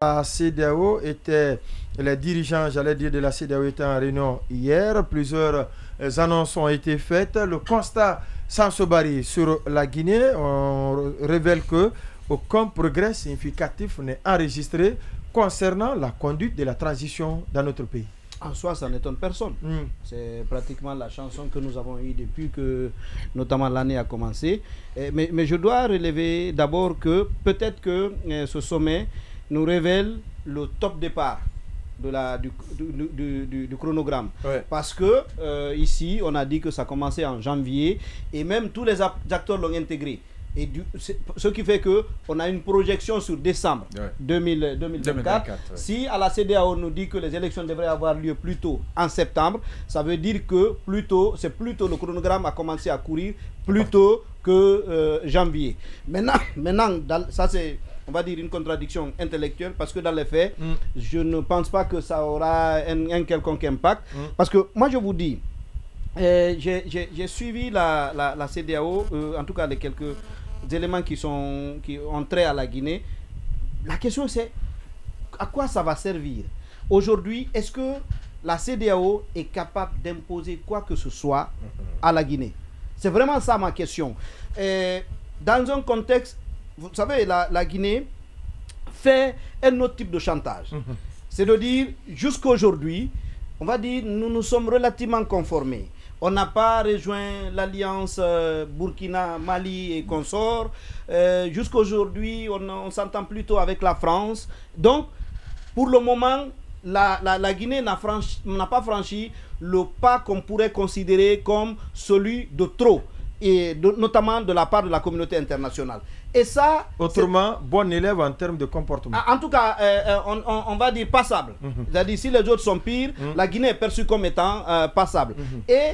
La CEDEAO était, les dirigeants, j'allais dire, de la CEDEAO étaient en réunion hier. Plusieurs annonces ont été faites. Le constat sans se barrer sur la Guinée, on révèle que aucun progrès significatif n'est enregistré concernant la conduite de la transition dans notre pays. En soi, ça n'étonne personne. C'est pratiquement la chanson que nous avons eue depuis que, notamment, l'année a commencé. Mais je dois relever d'abord que peut-être que ce sommet nous révèle le top départ du chronogramme. Ouais. Parce que ici, on a dit que ça commençait en janvier et même tous les acteurs l'ont intégré. Et ce qui fait qu'on a une projection sur décembre 2024. Ouais. Si à la CEDEAO on nous dit que les élections devraient avoir lieu plus tôt en septembre, ça veut dire que c'est plutôt le chronogramme a commencé à courir plus tôt que janvier. Maintenant ça c'est, on va dire, une contradiction intellectuelle parce que dans les faits, je ne pense pas que ça aura un quelconque impact. Parce que moi je vous dis, j'ai suivi la CEDEAO, en tout cas les quelques éléments qui ont trait à la Guinée. La question c'est à quoi ça va servir aujourd'hui? Est-ce que la CEDEAO est capable d'imposer quoi que ce soit à la Guinée? C'est vraiment ça ma question. Dans un contexte, vous savez, la Guinée fait un autre type de chantage. C'est de dire, jusqu'à aujourd'hui, on va dire, nous nous sommes relativement conformés. On n'a pas rejoint l'alliance Burkina, Mali et consorts. Jusqu'à aujourd'hui, on s'entend plutôt avec la France. Donc, pour le moment, la Guinée n'a pas franchi le pas qu'on pourrait considérer comme celui de trop, et notamment de la part de la communauté internationale. Et ça, autrement, bon élève en termes de comportement. En tout cas, on va dire passable. C'est-à-dire, si les autres sont pires, la Guinée est perçue comme étant passable. Et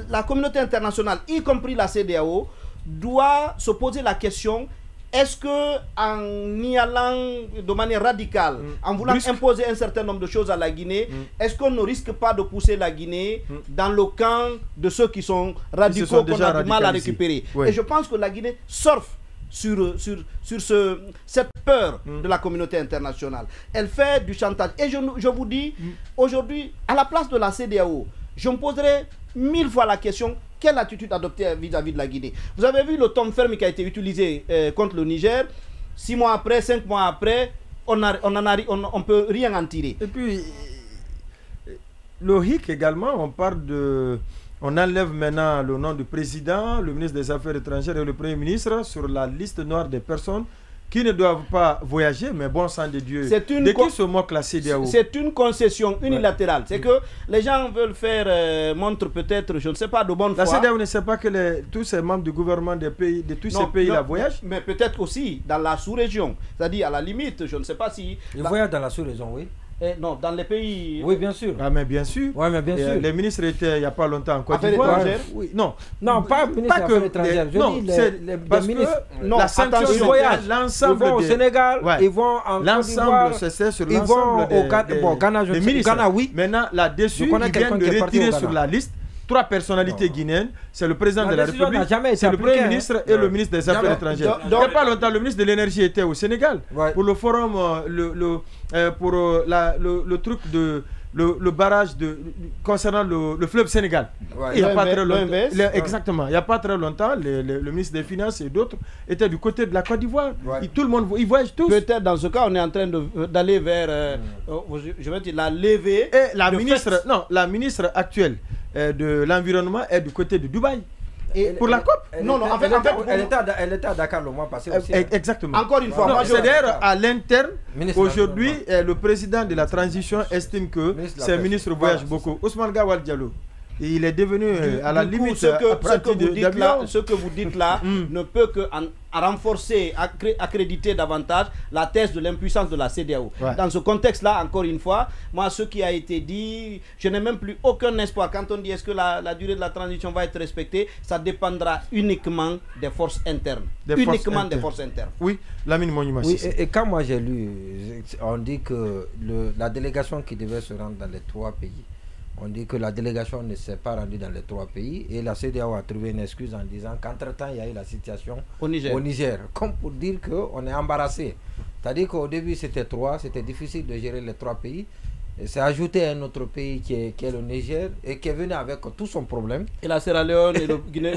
la communauté internationale, y compris la CEDEAO, doit se poser la question: est-ce que en y allant de manière radicale, en voulant imposer un certain nombre de choses à la Guinée, est-ce qu'on ne risque pas de pousser la Guinée dans le camp de ceux qui sont radicaux, qu'on a du mal à récupérer? Et je pense que la Guinée surfe sur cette peur de la communauté internationale. Elle fait du chantage. Et je vous dis, aujourd'hui, à la place de la CEDEAO, je me poserai 1000 fois la question: quelle attitude adopter vis-à-vis de la Guinée? Vous avez vu le ton ferme qui a été utilisé contre le Niger. 6 mois après, 5 mois après, on ne peut rien en tirer. Et puis, logique également, on enlève maintenant le nom du président, le ministre des Affaires étrangères et le Premier ministre sur la liste noire des personnes qui ne doivent pas voyager, mais bon sang de Dieu. De qui se moque la CEDEAO? C'est une concession unilatérale. C'est que les gens veulent faire montre peut-être, je ne sais pas, de bonne foi. La CEDEAO ne sait pas que tous ces membres du gouvernement des pays, de tous ces pays-là voyagent. Mais peut-être aussi dans la sous-région. C'est-à-dire, à la limite, je ne sais pas si... Ils voyagent dans la sous-région, oui. Non, dans les pays... Oui, bien sûr. Ah, mais bien sûr. Oui, mais bien sûr. Les ministres étaient il n'y a pas longtemps en Côte d'Ivoire. Oui, non. Non, pas ministre des Affaires étrangères. Je dis les ministres... Non, la sanction, ils voyagent. L'ensemble ils vont au Sénégal, ils vont en Côte d'Ivoire. C'est sur l'ensemble des ministres. Ghana, oui. Maintenant, là-dessus, ils viennent de retirer sur la liste 3 personnalités guinéennes. C'est le président de la République, c'est le Premier ministre et le ministre des Affaires étrangères. Il n'y a pas longtemps, le ministre de l'Énergie était au Sénégal pour le forum, le truc de... Le barrage concernant le fleuve Sénégal. Il n'y a pas très longtemps, exactement. Il n'y a pas très longtemps, le ministre des Finances et d'autres étaient du côté de la Côte d'Ivoire. Tout le monde, ils voyagent tous. Peut-être dans ce cas, on est en train d'aller vers, je vais dire, la levée. Et la ministre actuelle de l'environnement est du côté de Dubaï. Pour la COP? Elle était à Dakar le mois passé aussi. Exactement. Encore une fois, c'est d'ailleurs à l'interne. Aujourd'hui, le président de la transition estime que ces ministres voyagent beaucoup. Ousmane Gawal Diallo, il est devenu à la limite ce que vous dites là ne peut que renforcer, accréditer davantage la thèse de l'impuissance de la CEDEAO. Dans ce contexte-là, encore une fois, moi, ce qui a été dit, je n'ai même plus aucun espoir. Quand on dit est-ce que la durée de la transition va être respectée, ça dépendra uniquement des forces internes. Des forces internes. Oui, Lamine Monument. Oui, et quand moi j'ai lu, on dit que la délégation qui devait se rendre dans les 3 pays, on dit que la délégation ne s'est pas rendue dans les 3 pays et la CEDEAO a trouvé une excuse en disant qu'entre-temps, il y a eu la situation au Niger. Comme pour dire qu'on est embarrassé. C'est-à-dire qu'au début, c'était 3, c'était difficile de gérer les 3 pays. C'est ajouté un autre pays qui est le Niger et qui est venu avec tout son problème. Et la Sierra Leone et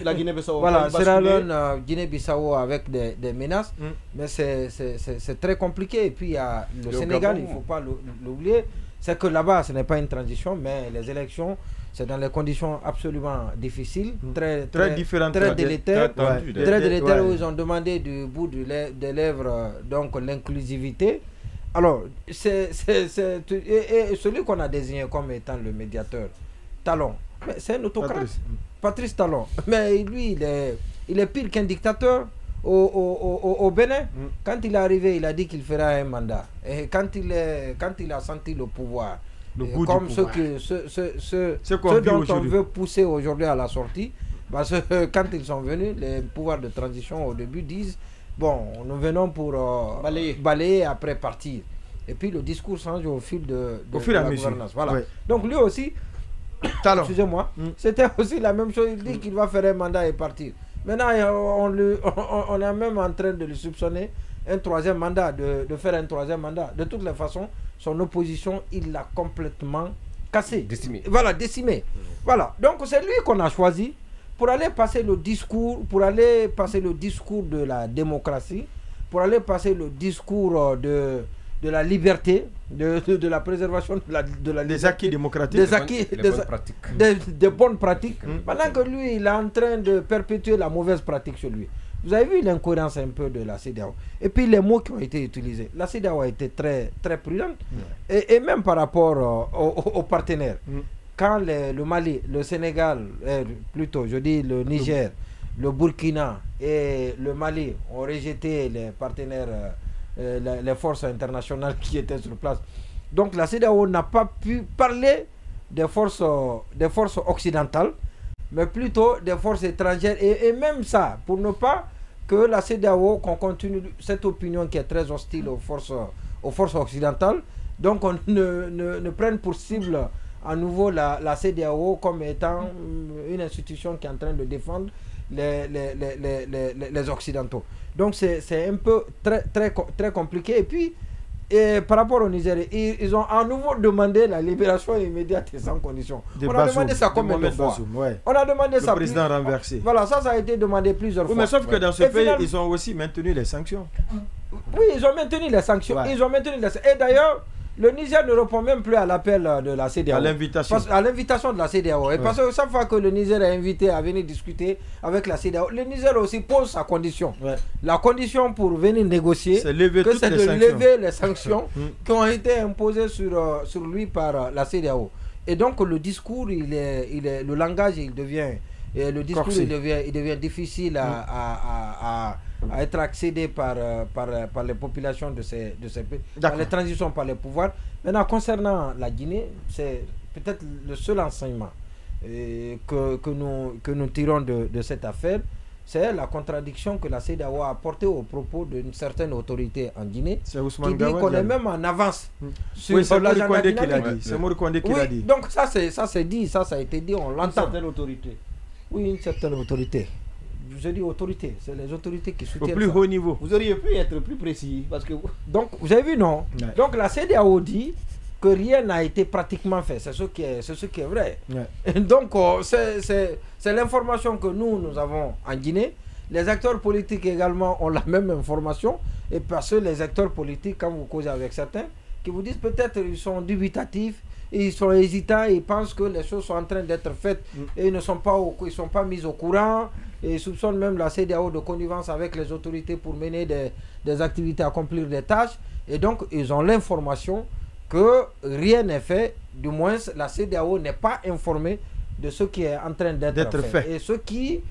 la Guinée-Bissau. Voilà, Sierra Leone, Guinée-Bissau avec des menaces. Mais c'est très compliqué. Et puis il y a le Sénégal, Gabon, il ne faut pas l'oublier. C'est que là-bas, ce n'est pas une transition, mais les élections, c'est dans les conditions absolument difficiles, très différentes, très délétères, où ils ont demandé du bout des lèvres donc l'inclusivité. Alors, et celui qu'on a désigné comme étant le médiateur, Talon, c'est un autocrate, Patrice Talon. Mais lui, il est pire qu'un dictateur au Bénin. Quand il est arrivé, il a dit qu'il fera un mandat. Et quand il a senti le pouvoir, comme ceux dont on veut pousser aujourd'hui à la sortie, parce que quand ils sont venus, les pouvoirs de transition au début disent bon, nous venons pour balayer après partir. Et puis le discours change au fil de la gouvernance. Voilà. Oui. Donc lui aussi, excusez-moi, c'était aussi la même chose. Il dit qu'il va faire un mandat et partir. Maintenant, on est même en train de le soupçonner un 3e mandat, de faire un 3e mandat. De toutes les façons, son opposition, il l'a complètement cassé. Décimé. Voilà, décimé. Voilà. Donc c'est lui qu'on a choisi pour aller passer le discours, de la démocratie, pour aller passer le discours de la liberté, de la préservation des acquis démocratiques, des bonnes pratiques, pendant que lui, il est en train de perpétuer la mauvaise pratique sur lui. Vous avez vu l'incohérence un peu de la CEDEAO. Et puis les mots qui ont été utilisés. La CEDEAO a été très, très prudente, et même par rapport aux partenaires. Quand le Mali, le Sénégal, plutôt, je dis le Niger, le Burkina et le Mali ont rejeté les partenaires, les forces internationales qui étaient sur place. Donc la CEDEAO n'a pas pu parler des forces occidentales, mais plutôt des forces étrangères. Et même ça, pour ne pas que la CEDEAO, qu'on continue cette opinion qui est très hostile aux forces occidentales, donc on ne prenne pour cible à nouveau la CEDEAO comme étant une institution qui est en train de défendre les Occidentaux. Donc c'est un peu très compliqué. Et puis, par rapport au Niger, ils ont à nouveau demandé la libération immédiate et sans condition. On a demandé ça combien de fois? On a demandé ça. Le président renversé. Voilà, ça a été demandé plusieurs fois. Mais sauf que dans ce pays, ils ont aussi maintenu les sanctions. Oui, ils ont maintenu les sanctions. Et d'ailleurs, le Niger ne répond même plus à l'appel de la CEDEAO. À l'invitation. À l'invitation de la CEDEAO. Et parce que chaque fois que le Niger est invité à venir discuter avec la CEDEAO, le Niger aussi pose sa condition. La condition pour venir négocier, c'est de lever les sanctions qui ont été imposées sur lui par la CEDEAO. Et donc le discours, le langage, il devient difficile à être accédé par les populations de ces pays, par les transitions, par les pouvoirs. Maintenant, concernant la Guinée, c'est peut-être le seul enseignement que nous tirons de cette affaire, c'est la contradiction que la CEDEAO a apportée au propos d'une certaine autorité en Guinée, qui dit qu'on est même en avance sur l'agenda dynamique. C'est Mori Kondé qui l'a dit. Donc ça c'est dit, ça a été dit, on l'entend. Une certaine autorité. Oui, une certaine autorité. Je dis autorité, c'est les autorités qui soutiennent. Au plus haut niveau. Vous auriez pu être plus précis. Parce que... Donc, vous avez vu, non? Donc, la CEDEAO dit que rien n'a été pratiquement fait. C'est ce qui est vrai. Donc, c'est l'information que nous avons en Guinée. Les acteurs politiques également ont la même information. Et parce que les acteurs politiques, quand vous causez avec certains, qui vous disent peut-être ils sont dubitatifs, ils sont hésitants, ils pensent que les choses sont en train d'être faites et ils ne sont pas mis au courant, et ils soupçonnent même la CEDEAO de connivence avec les autorités pour mener des activités, accomplir des tâches, et donc ils ont l'information que rien n'est fait, du moins la CEDEAO n'est pas informée de ce qui est en train d'être fait. Et ce qui,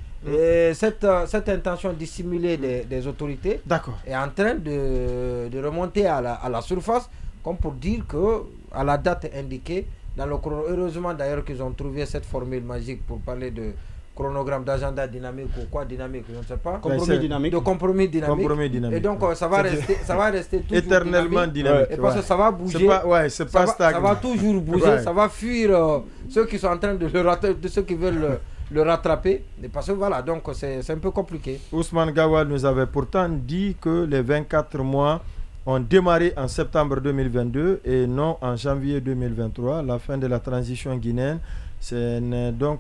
cette intention dissimulée des autorités est en train de remonter à la surface, comme pour dire que à la date indiquée, heureusement d'ailleurs qu'ils ont trouvé cette formule magique pour parler de chronogramme d'agenda dynamique ou quoi dynamique, je ne sais pas. Compromis dynamique. Et donc ça va rester toujours éternellement dynamique. Et parce que ça va bouger. Ça va toujours bouger. Ça va fuir ceux qui sont en train de ceux qui veulent le rattraper. Et parce que voilà, donc c'est un peu compliqué. Ousmane Gawal nous avait pourtant dit que les 24 mois ont démarré en septembre 2022 et non en janvier 2023. La fin de la transition guinéenne, ce n'est donc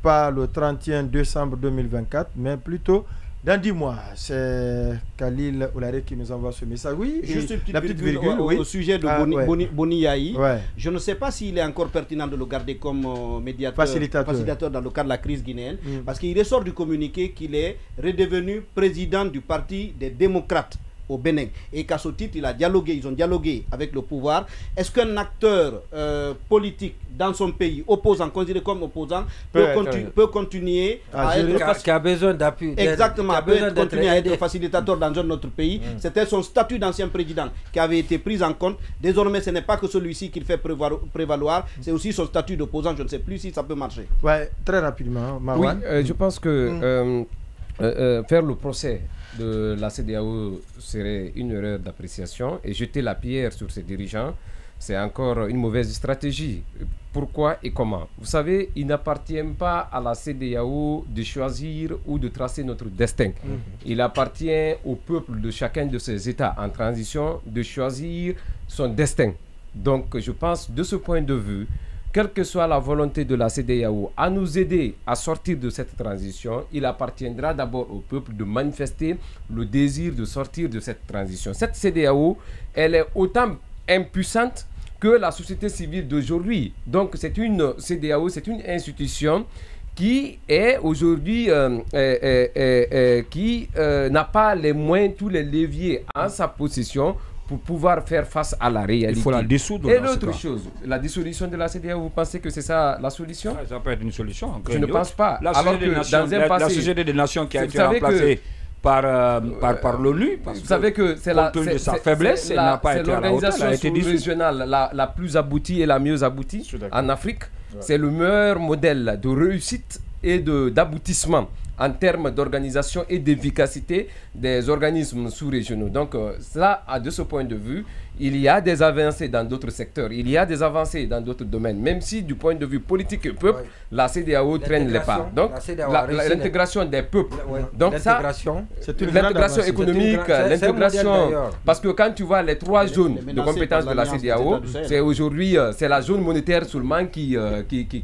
pas le 31 décembre 2024, mais plutôt dans 10 mois. C'est Khalil Oulare qui nous envoie ce message. Oui, juste une petite la petite virgule, oui. Au sujet de Boni Yahi. Je ne sais pas s'il est encore pertinent de le garder comme facilitateur dans le cadre de la crise guinéenne, parce qu'il ressort du communiqué qu'il est redevenu président du parti des démocrates au Bénin, et qu'à ce titre ils ont dialogué avec le pouvoir. Est-ce qu'un acteur politique dans son pays, opposant, considéré comme opposant, peut continuer à être qui a besoin d'appui, exactement, peut continuer à être facilitateur dans un autre pays? C'était son statut d'ancien président qui avait été pris en compte. Désormais, ce n'est pas que celui-ci qu'il fait prévaloir, c'est aussi son statut d'opposant. Je ne sais plus si ça peut marcher. Ouais, très rapidement, Marwan. Oui, je pense que faire le procès de la CEDEAO serait une erreur d'appréciation, et jeter la pierre sur ses dirigeants, c'est encore une mauvaise stratégie. Pourquoi et comment? Vous savez, il n'appartient pas à la CEDEAO de choisir ou de tracer notre destin. Il appartient au peuple de chacun de ces États en transition de choisir son destin. Donc je pense, de ce point de vue, quelle que soit la volonté de la CEDEAO à nous aider à sortir de cette transition, il appartiendra d'abord au peuple de manifester le désir de sortir de cette transition. Cette CEDEAO, elle est autant impuissante que la société civile d'aujourd'hui. Donc c'est une CEDEAO, c'est une institution qui est aujourd'hui, qui n'a pas les moyens, tous les leviers en sa possession pour pouvoir faire face à la réalité. Il faut la dissoudre. Et l'autre chose, la dissolution de la CEDEAO, vous pensez que c'est ça la solution? Ça peut être une solution. Je ne pense pas. La Société des Nations qui a été remplacée par l'ONU, vous savez que c'est sa faiblesse, elle n'a pas été à la hauteur, elle a été dissoute. Régionale la plus aboutie et la mieux aboutie en Afrique. C'est le meilleur modèle de réussite et d'aboutissement en termes d'organisation et d'efficacité des organismes sous-régionaux. Donc, de ce point de vue, il y a des avancées dans d'autres secteurs, il y a des avancées dans d'autres domaines, même si du point de vue politique et peuple, la CEDEAO traîne les pas. Donc, l'intégration des peuples. Donc, l'intégration économique, l'intégration. Parce que quand tu vois les 3 zones de compétences de la CEDEAO, c'est aujourd'hui, c'est la zone monétaire seulement qui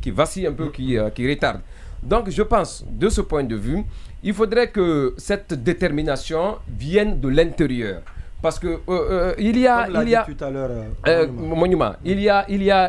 vacille un peu, qui retarde. Donc je pense, de ce point de vue, il faudrait que cette détermination vienne de l'intérieur. Parce que il y a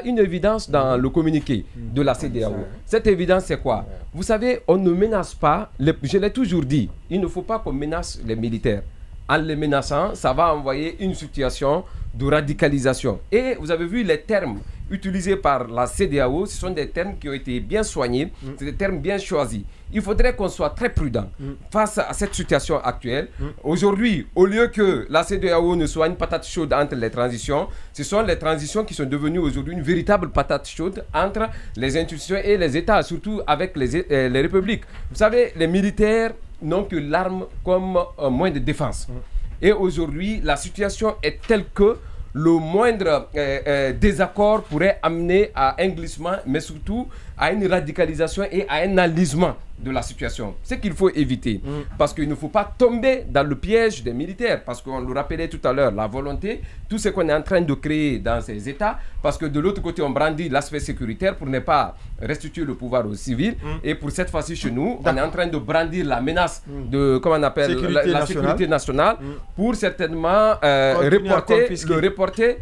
une évidence dans le communiqué de la CEDEAO. Cette évidence, c'est quoi? Vous savez, on ne menace pas, je l'ai toujours dit, il ne faut pas qu'on menace les militaires. En les menaçant, ça va envoyer une situation de radicalisation. Et vous avez vu les termes utilisés par la CEDEAO, ce sont des termes qui ont été bien soignés, c'est des termes bien choisis. Il faudrait qu'on soit très prudent face à cette situation actuelle. Aujourd'hui, au lieu que la CEDEAO ne soit une patate chaude entre les transitions, ce sont les transitions qui sont devenues aujourd'hui une véritable patate chaude entre les institutions et les États, surtout avec les républiques. Vous savez, les militaires n'ont que l'arme comme moyen de défense. Et aujourd'hui, la situation est telle que le moindre désaccord pourrait amener à un glissement, mais surtout à une radicalisation et à un enlisement de la situation. Ce qu'il faut éviter, parce qu'il ne faut pas tomber dans le piège des militaires, parce qu'on le rappelait tout à l'heure, la volonté, tout ce qu'on est en train de créer dans ces États, parce que de l'autre côté, on brandit l'aspect sécuritaire pour ne pas restituer le pouvoir aux civils, et pour cette fois-ci chez nous, on est en train de brandir la menace de, comment on appelle, la sécurité nationale, pour certainement reporter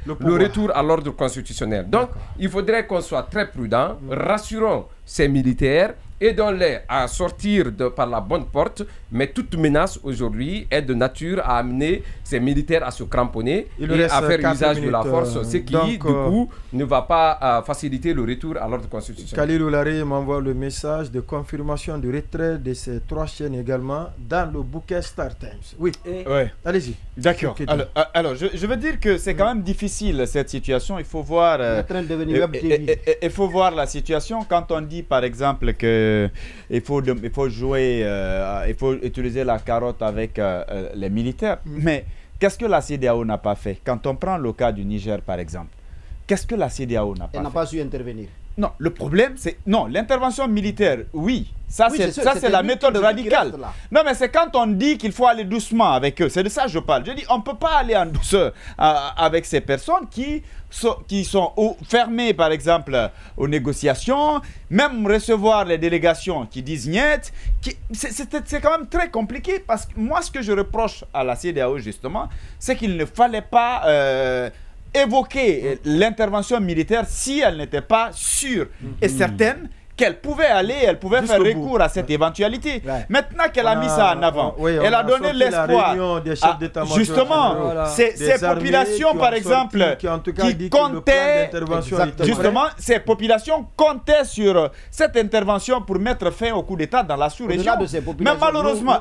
le retour à l'ordre constitutionnel. Donc, il faudrait qu'on soit très prudent, rassurons ces militaires, aidons-les à sortir par la bonne porte, mais toute menace aujourd'hui est de nature à amener ces militaires à se cramponner et à faire usage de la force, ce qui, du coup, ne va pas faciliter le retour à l'ordre constitutionnel. Khalil Oulare m'envoie le message de confirmation du retrait de ces 3 chaînes également dans le bouquet Star Times. Oui, allez-y. D'accord. Alors, je veux dire que c'est quand même difficile cette situation. Il faut voir, il faut voir la situation quand on dit par exemple que il faut jouer, il faut utiliser la carotte avec les militaires. Mais qu'est-ce que la CEDEAO n'a pas fait? Quand on prend le cas du Niger par exemple, qu'est-ce que la CEDEAO n'a pas fait? Elle n'a pas su intervenir. Non, le problème, c'est... Non, l'intervention militaire, oui. Ça, c'est la méthode radicale. Non, mais c'est quand on dit qu'il faut aller doucement avec eux. C'est de ça que je parle. Je dis, on ne peut pas aller en douceur avec ces personnes qui sont fermées, par exemple, aux négociations, même recevoir les délégations qui disent niet. C'est quand même très compliqué parce que moi, ce que je reproche à la CEDEAO, justement, c'est qu'il ne fallait pas... évoquer l'intervention militaire si elle n'était pas sûre et certaine qu'elle pouvait aller, elle pouvait faire recours à cette éventualité. Maintenant qu'elle a mis ça en avant, elle a donné l'espoir. Justement, ces populations, par exemple, qui comptaient, justement, ces populations comptaient sur cette intervention pour mettre fin au coup d'État dans la sous-région. Mais malheureusement,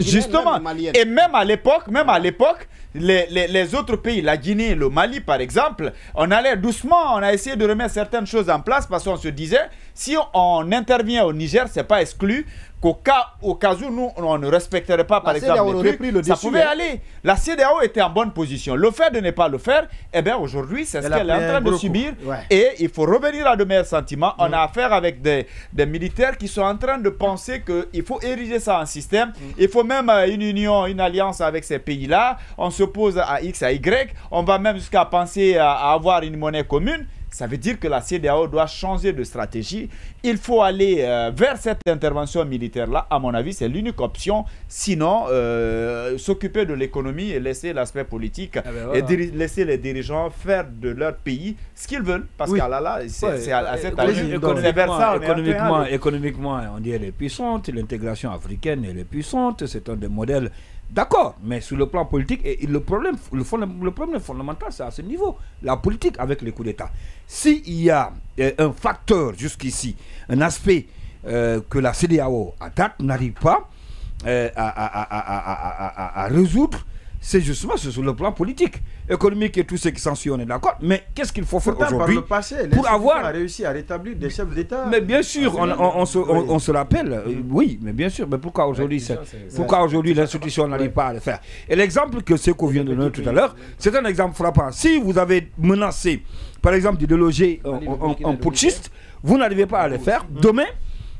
justement, et même à l'époque, les autres pays, la Guinée, le Mali par exemple, on allait doucement, on a essayé de remettre certaines choses en place parce qu'on se disait, si on intervient au Niger, c'est pas exclu qu'au cas où nous, on ne respecterait pas par exemple les trucs, ça pouvait aller. La CEDEAO était en bonne position. Le fait de ne pas le faire, eh bien aujourd'hui, c'est ce qu'elle est en train de subir. Et il faut revenir à de meilleurs sentiments. On a affaire avec des militaires qui sont en train de penser qu'il faut ériger ça en système. Il faut même une union, une alliance avec ces pays-là. On s'oppose à X, à Y. On va même jusqu'à penser à avoir une monnaie commune. Ça veut dire que la CEDEAO doit changer de stratégie. Il faut aller vers cette intervention militaire-là. À mon avis, c'est l'unique option. Sinon, s'occuper de l'économie et laisser l'aspect politique et laisser les dirigeants faire de leur pays ce qu'ils veulent. Parce qu'à là, c'est à cette économiquement, on dit elle est puissante. L'intégration africaine, elle est puissante. C'est un des modèles. D'accord, mais sur le plan politique, et le problème fondamental, c'est à ce niveau, la politique avec les coups d'État. S'il y a un facteur jusqu'ici, un aspect que la CEDEAO à date n'arrive pas à résoudre, c'est justement sur le plan politique, économique et tout ce qui s'ensuit, on est d'accord. Mais qu'est-ce qu'il faut faire aujourd'hui pour avoir réussi à rétablir des chefs d'État? Mais bien sûr, on se rappelle, oui, mais bien sûr. Mais pourquoi aujourd'hui l'institution n'arrive pas à le faire? Et l'exemple que Seko vient de donner tout à l'heure, c'est un exemple frappant. Si vous avez menacé, par exemple, de déloger un putschiste, vous n'arrivez pas à le faire. Demain,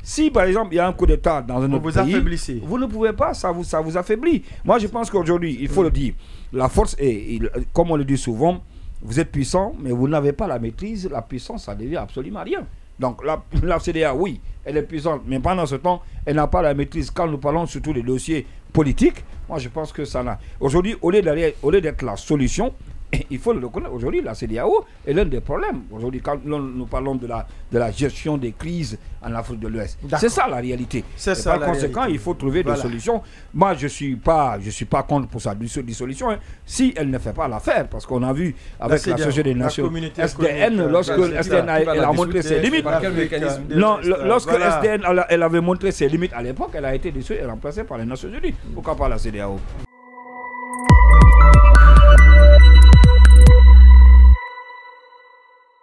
si par exemple il y a un coup d'État dans un autre pays, vous ne pouvez pas, ça vous affaiblit. Moi je pense qu'aujourd'hui, il faut le dire, la force est, comme on le dit souvent, vous êtes puissant, mais vous n'avez pas la maîtrise, la puissance ça devient absolument rien. Donc la CEDEAO, oui, elle est puissante, mais pendant ce temps, elle n'a pas la maîtrise. Quand nous parlons surtout des dossiers politiques, moi je pense que ça n'a... Aujourd'hui, au lieu d'être la solution, il faut le reconnaître, aujourd'hui la CEDEAO est l'un des problèmes. Aujourd'hui, quand nous parlons de la gestion des crises en Afrique de l'Ouest, c'est ça la réalité. Par conséquent, il faut trouver des solutions. Moi, je suis pas contre pour sa dissolution, hein, si elle ne fait pas l'affaire, parce qu'on a vu avec la Société des Nations, SDN, lorsque SDN a montré ses limites. Non, lorsque SDN elle avait montré ses limites à l'époque, elle a été dissolue et remplacée par les Nations Unies. Pourquoi pas la CEDEAO?